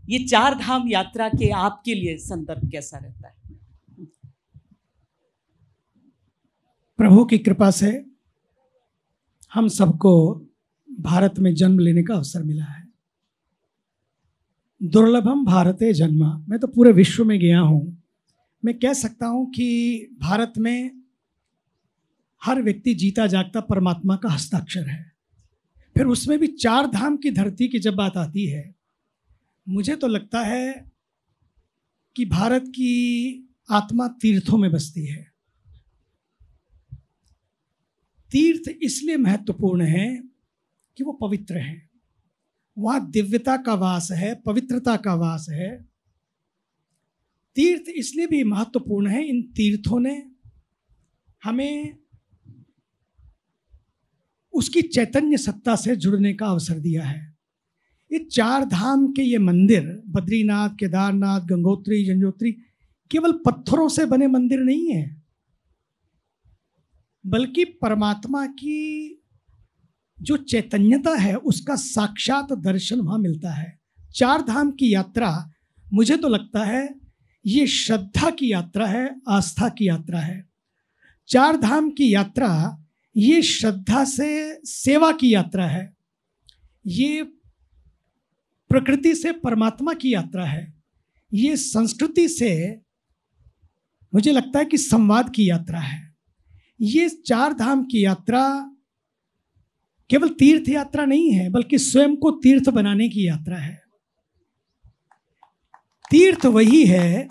ये चार धाम यात्रा के आपके लिए संदर्भ कैसा रहता है? प्रभु की कृपा से हम सबको भारत में जन्म लेने का अवसर मिला है। दुर्लभम भारते जन्म। मैं तो पूरे विश्व में गया हूँ। मैं कह सकता हूँ कि भारत में हर व्यक्ति जीता जागता परमात्मा का हस्ताक्षर है। फिर उसमें भी चार धाम की धरती की जब बात आती है, मुझे तो लगता है कि भारत की आत्मा तीर्थों में बसती है। तीर्थ इसलिए महत्वपूर्ण है कि वो पवित्र है, वहाँ दिव्यता का वास है, पवित्रता का वास है। तीर्थ इसलिए भी महत्वपूर्ण है, इन तीर्थों ने हमें उसकी चैतन्य सत्ता से जुड़ने का अवसर दिया है। ये चार धाम के ये मंदिर, बद्रीनाथ, केदारनाथ, गंगोत्री, यमुनोत्री, केवल पत्थरों से बने मंदिर नहीं है, बल्कि परमात्मा की जो चैतन्यता है उसका साक्षात दर्शन वहाँ मिलता है। चार धाम की यात्रा मुझे तो लगता है ये श्रद्धा की यात्रा है, आस्था की यात्रा है। चार धाम की यात्रा ये श्रद्धा से सेवा की यात्रा है, ये प्रकृति से परमात्मा की यात्रा है, ये संस्कृति से मुझे लगता है कि संवाद की यात्रा है। ये चार धाम की यात्रा केवल तीर्थ यात्रा नहीं है, बल्कि स्वयं को तीर्थ बनाने की यात्रा है। तीर्थ वही है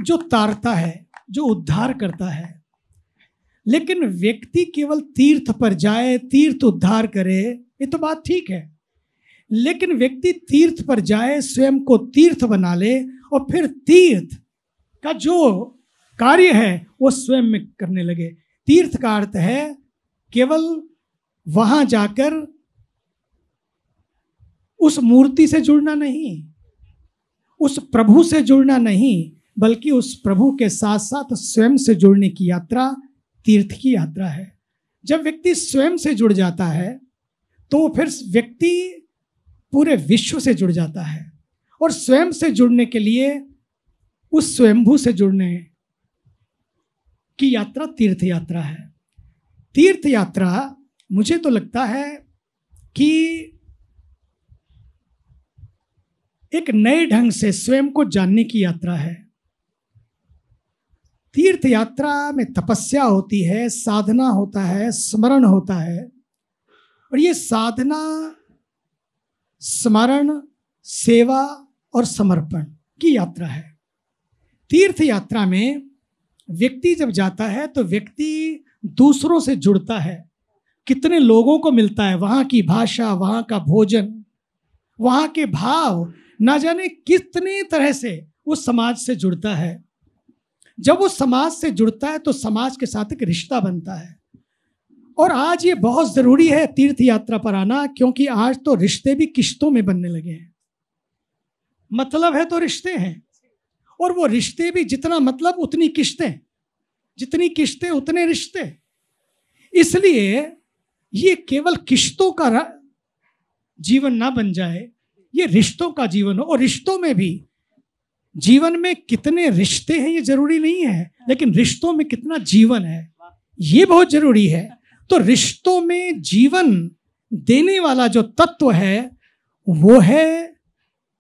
जो तारता है, जो उद्धार करता है। लेकिन व्यक्ति केवल तीर्थ पर जाए, तीर्थ उद्धार करे, ये तो बात ठीक है। लेकिन व्यक्ति तीर्थ पर जाए, स्वयं को तीर्थ बना ले और फिर तीर्थ का जो कार्य है वो स्वयं में करने लगे। तीर्थ का अर्थ है केवल वहां जाकर उस मूर्ति से जुड़ना नहीं, उस प्रभु से जुड़ना नहीं, बल्कि उस प्रभु के साथ साथ स्वयं से जुड़ने की यात्रा तीर्थ की यात्रा है। जब व्यक्ति स्वयं से जुड़ जाता है तो फिर व्यक्ति पूरे विश्व से जुड़ जाता है, और स्वयं से जुड़ने के लिए उस स्वयंभू से जुड़ने की यात्रा तीर्थ यात्रा है। तीर्थ यात्रा मुझे तो लगता है कि एक नए ढंग से स्वयं को जानने की यात्रा है। तीर्थ यात्रा में तपस्या होती है, साधना होता है, स्मरण होता है, और ये साधना, स्मरण, सेवा और समर्पण की यात्रा है। तीर्थ यात्रा में व्यक्ति जब जाता है तो व्यक्ति दूसरों से जुड़ता है, कितने लोगों को मिलता है, वहाँ की भाषा, वहाँ का भोजन, वहाँ के भाव, ना जाने कितने तरह से वो समाज से जुड़ता है। जब वो समाज से जुड़ता है तो समाज के साथ एक रिश्ता बनता है। और आज ये बहुत ज़रूरी है तीर्थ यात्रा पर आना, क्योंकि आज तो रिश्ते भी किश्तों में बनने लगे हैं। मतलब है तो रिश्ते हैं, और वो रिश्ते भी जितना मतलब उतनी किश्तें, जितनी किश्तें उतने रिश्ते। इसलिए ये केवल किश्तों का जीवन ना बन जाए, ये रिश्तों का जीवन हो। और रिश्तों में भी, जीवन में कितने रिश्ते हैं ये जरूरी नहीं है, लेकिन रिश्तों में कितना जीवन है ये बहुत जरूरी है। तो रिश्तों में जीवन देने वाला जो तत्व है वो है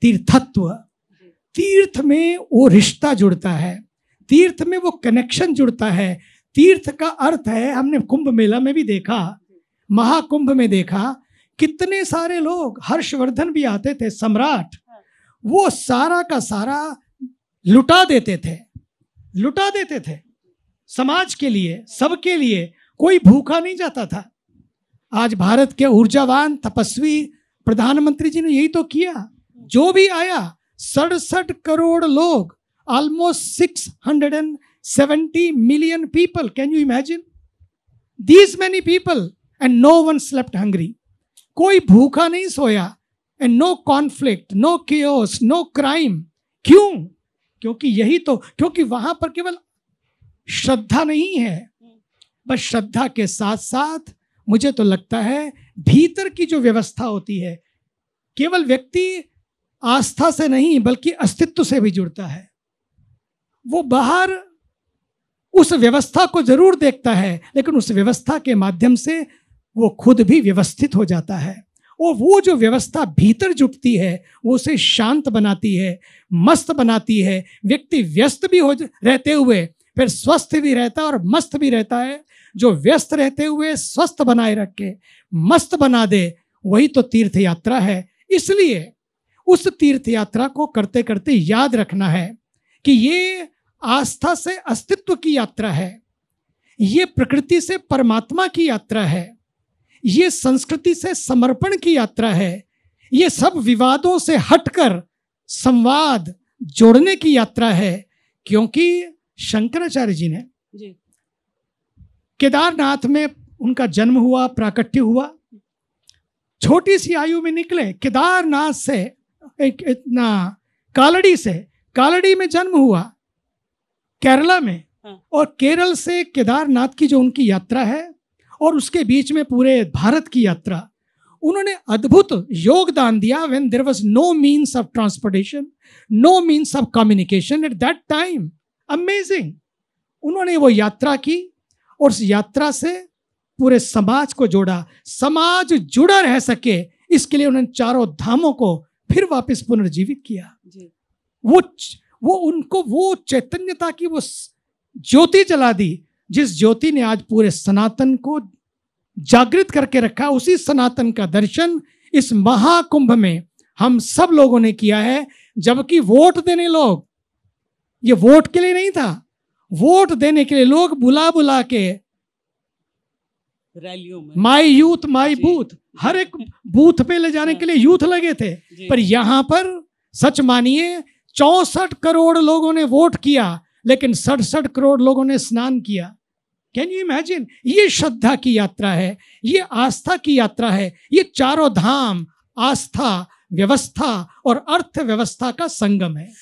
तीर्थत्व। तीर्थ में वो रिश्ता जुड़ता है, तीर्थ में वो कनेक्शन जुड़ता है। तीर्थ का अर्थ है, हमने कुंभ मेला में भी देखा, महाकुंभ में देखा, कितने सारे लोग, हर्षवर्धन भी आते थे, सम्राट, वो सारा का सारा लुटा देते थे समाज के लिए, सबके लिए, कोई भूखा नहीं जाता था। आज भारत के ऊर्जावान तपस्वी प्रधानमंत्री जी ने यही तो किया। जो भी आया, 67 करोड़ लोग, almost 670 million people, can you imagine these many people, and no one slept hungry। कोई भूखा नहीं सोया, and no conflict, no chaos, no crime। क्यों? क्योंकि यही तो, क्योंकि वहां पर केवल श्रद्धा नहीं है, बस श्रद्धा के साथ साथ मुझे तो लगता है भीतर की जो व्यवस्था होती है, केवल व्यक्ति आस्था से नहीं बल्कि अस्तित्व से भी जुड़ता है। वो बाहर उस व्यवस्था को जरूर देखता है, लेकिन उस व्यवस्था के माध्यम से वो खुद भी व्यवस्थित हो जाता है। और वो जो व्यवस्था भीतर जुटती है वो उसे शांत बनाती है, मस्त बनाती है। व्यक्ति व्यस्त भी हो रहते हुए फिर स्वस्थ भी रहता है और मस्त भी रहता है। जो व्यस्त रहते हुए स्वस्थ बनाए रखे, मस्त बना दे, वही तो तीर्थ यात्रा है। इसलिए उस तीर्थ यात्रा को करते करते याद रखना है कि ये आस्था से अस्तित्व की यात्रा है, ये प्रकृति से परमात्मा की यात्रा है, ये संस्कृति से समर्पण की यात्रा है, ये सब विवादों से हटकर संवाद जोड़ने की यात्रा है। क्योंकि शंकराचार्य जी ने केदारनाथ में उनका जन्म हुआ, प्राकट्य हुआ, छोटी सी आयु में निकले केदारनाथ से, एक इतना कालड़ी में जन्म हुआ केरला में, और केरल से केदारनाथ की जो उनकी यात्रा है और उसके बीच में पूरे भारत की यात्रा, उन्होंने अद्भुत योगदान दिया। When there was no means of transportation, no means of communication at that time, amazing, उन्होंने वो यात्रा की और उस यात्रा से पूरे समाज को जोड़ा। समाज जुड़ा रह सके इसके लिए उन्होंने चारों धामों को फिर वापस पुनर्जीवित किया। वो उनको वो चैतन्यता की वो ज्योति जला दी, जिस ज्योति ने आज पूरे सनातन को जागृत करके रखा। उसी सनातन का दर्शन इस महाकुंभ में हम सब लोगों ने किया है। जबकि वोट देने लोग, ये वोट के लिए नहीं था, वोट देने के लिए लोग बुला बुला के रैलियों में माई यूथ माई बूथ, हर एक बूथ पे ले जाने के लिए यूथ लगे थे। पर यहां पर सच मानिए 64 करोड़ लोगों ने वोट किया, लेकिन 67 करोड़ लोगों ने स्नान किया। Can you imagine? ये श्रद्धा की यात्रा है, ये आस्था की यात्रा है, ये चारों धाम आस्था, व्यवस्था और अर्थव्यवस्था का संगम है।